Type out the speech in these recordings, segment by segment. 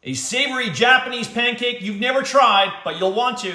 A savory Japanese pancake you've never tried, but you'll want to.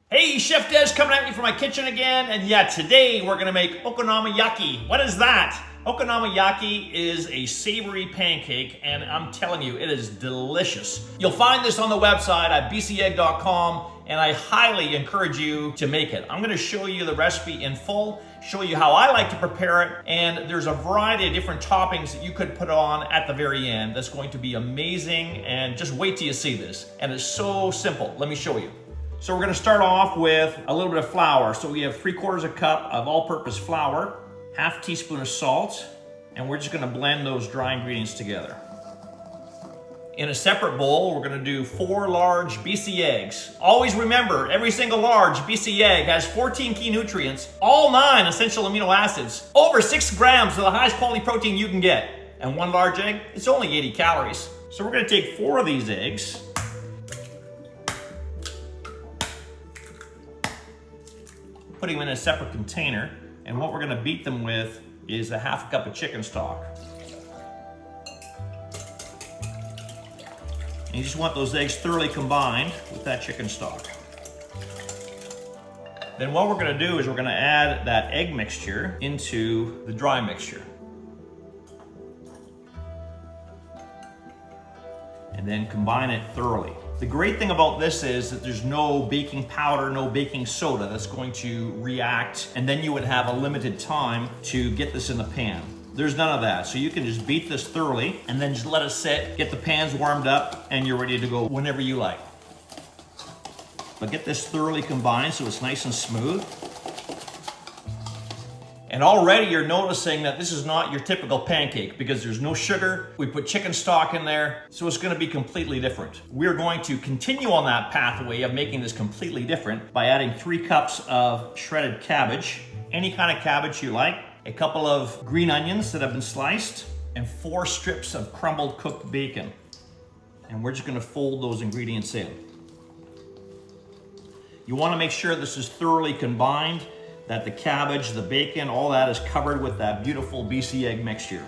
Hey, Chef Des coming at you from my kitchen again, and yeah, today we're gonna make okonomiyaki. What is that? Okonomiyaki is a savory pancake, and I'm telling you, it is delicious. You'll find this on the website at bcegg.com, and I highly encourage you to make it. I'm gonna show you the recipe in full, show you how I like to prepare it, and there's a variety of different toppings that you could put on at the very end. That's going to be amazing, and just wait till you see this. And it's so simple. Let me show you. So we're gonna start off with a little bit of flour. So we have 3/4 cup of all-purpose flour, half teaspoon of salt, and we're just gonna blend those dry ingredients together. In a separate bowl, we're gonna do 4 large BC eggs. Always remember, every single large BC egg has 14 key nutrients, all 9 essential amino acids, over 6 grams of the highest quality protein you can get. And 1 large egg, it's only 80 calories. So we're gonna take 4 of these eggs, putting them in a separate container, and what we're gonna beat them with is a 1/2 cup of chicken stock. And you just want those eggs thoroughly combined with that chicken stock. Then what we're gonna do is we're gonna add that egg mixture into the dry mixture. And then combine it thoroughly. The great thing about this is that there's no baking powder, no baking soda that's going to react, and then you would have a limited time to get this in the pan. There's none of that. So you can just beat this thoroughly and then just let it sit, get the pans warmed up, and you're ready to go whenever you like. But get this thoroughly combined so it's nice and smooth. And already you're noticing that this is not your typical pancake because there's no sugar. We put chicken stock in there, so it's gonna be completely different. We're going to continue on that pathway of making this completely different by adding 3 cups of shredded cabbage, any kind of cabbage you like, a couple of green onions that have been sliced, and 4 strips of crumbled cooked bacon. And we're just gonna fold those ingredients in. You wanna make sure this is thoroughly combined, that the cabbage, the bacon, all that is covered with that beautiful BC egg mixture.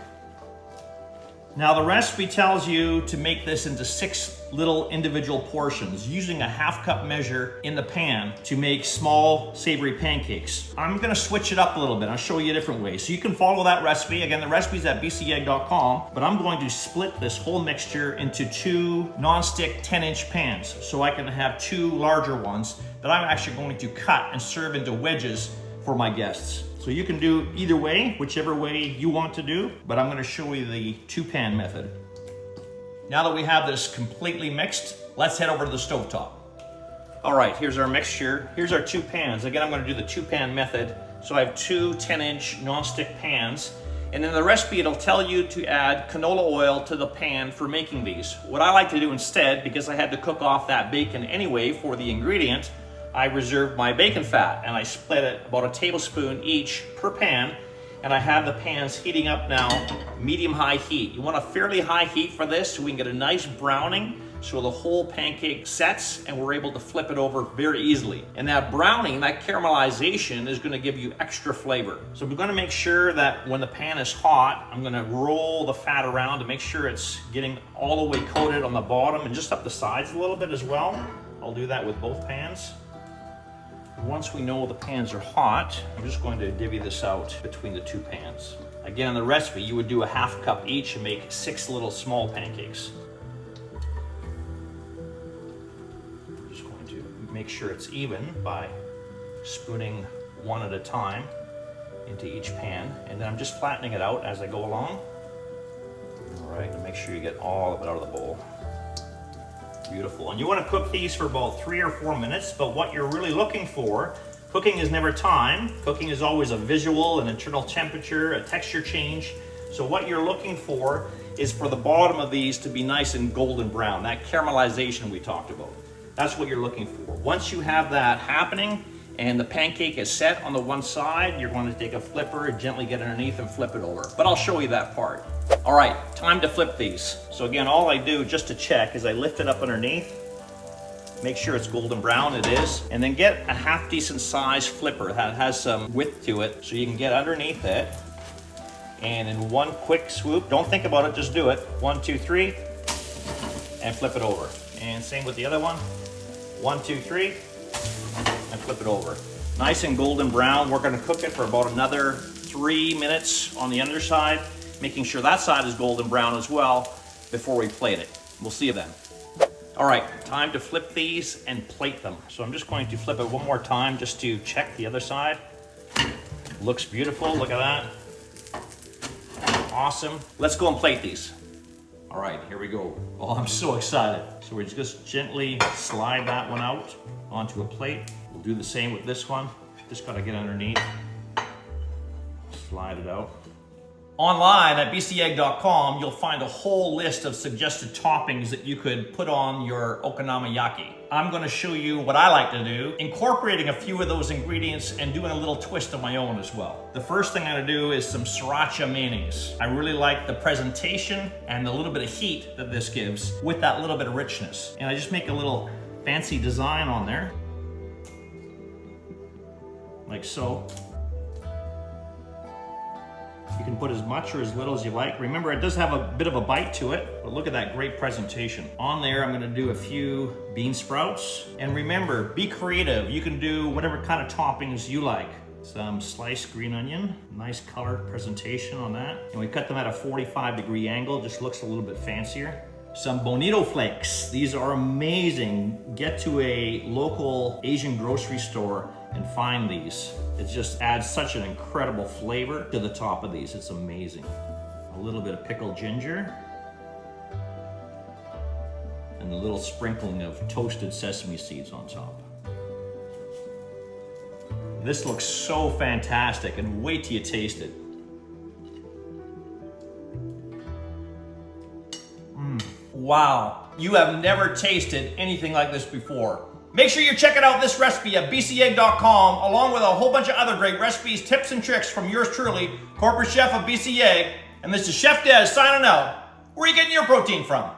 Now the recipe tells you to make this into 6 little individual portions using a 1/2 cup measure in the pan to make small savory pancakes. I'm gonna switch it up a little bit. I'll show you a different way. So you can follow that recipe. Again, the recipe's at bcegg.com, but I'm going to split this whole mixture into 2 non-stick 10-inch pans so I can have 2 larger ones that I'm actually going to cut and serve into wedges for my guests. So you can do either way, whichever way you want to do, but I'm gonna show you the 2-pan method. Now that we have this completely mixed, let's head over to the stovetop. All right, here's our mixture. Here's our 2 pans. Again, I'm gonna do the 2-pan method. So I have 2 10-inch non-stick pans. And in the recipe, it'll tell you to add canola oil to the pan for making these. What I like to do instead, because I had to cook off that bacon anyway for the ingredient, I reserved my bacon fat and I split it about a tablespoon each per pan, and I have the pans heating up now, medium-high heat. You want a fairly high heat for this so we can get a nice browning so the whole pancake sets and we're able to flip it over very easily. And that browning, that caramelization is gonna give you extra flavor. So we're gonna make sure that when the pan is hot, I'm gonna roll the fat around to make sure it's getting all the way coated on the bottom and just up the sides a little bit as well. I'll do that with both pans. Once we know the pans are hot, I'm just going to divvy this out between the 2 pans. Again, in the recipe, you would do a 1/2 cup each and make 6 little small pancakes. Just going to make sure it's even by spooning 1 at a time into each pan, and then I'm just flattening it out as I go along. All right, and make sure you get all of it out of the bowl. Beautiful. And you want to cook these for about 3 or 4 minutes, but what you're really looking for, cooking is never time. Cooking is always a visual, an internal temperature, a texture change. So what you're looking for is for the bottom of these to be nice and golden brown, that caramelization we talked about. That's what you're looking for. Once you have that happening and the pancake is set on the one side, you're going to take a flipper and gently get underneath and flip it over. But I'll show you that part. All right, time to flip these. So again, all I do just to check is I lift it up underneath, make sure it's golden brown, it is, and then get a half decent size flipper that has some width to it so you can get underneath it. And in one quick swoop, don't think about it, just do it. 1, 2, 3, and flip it over. And same with the other one. 1, 2, 3, and flip it over. Nice and golden brown. We're gonna cook it for about another 3 minutes on the underside, making sure that side is golden brown as well before we plate it. We'll see you then. All right, time to flip these and plate them. So I'm just going to flip it one more time just to check the other side. Looks beautiful, look at that. Awesome. Let's go and plate these. All right, here we go. Oh, I'm so excited. So we're just gently slide that one out onto a plate. We'll do the same with this one. Just gotta get underneath. Slide it out. Online at bcegg.com, you'll find a whole list of suggested toppings that you could put on your okonomiyaki. I'm gonna show you what I like to do, incorporating a few of those ingredients and doing a little twist of my own as well. The first thing I'm gonna do is some sriracha mayonnaise. I really like the presentation and the little bit of heat that this gives with that little bit of richness. And I just make a little fancy design on there, like so. You can put as much or as little as you like. Remember, it does have a bit of a bite to it, but look at that great presentation. On there, I'm gonna do a few bean sprouts. And remember, be creative. You can do whatever kind of toppings you like. Some sliced green onion, nice color presentation on that. And we cut them at a 45-degree angle, just looks a little bit fancier. Some bonito flakes. These are amazing. Get to a local Asian grocery store and find these. It just adds such an incredible flavor to the top of these. It's amazing. A little bit of pickled ginger. And a little sprinkling of toasted sesame seeds on top. This looks so fantastic, and wait till you taste it. Wow, you have never tasted anything like this before. Make sure you're checking out this recipe at bcegg.com, along with a whole bunch of other great recipes, tips, and tricks from yours truly, corporate chef of BC Egg. And this is Chef Des signing out. Where are you getting your protein from?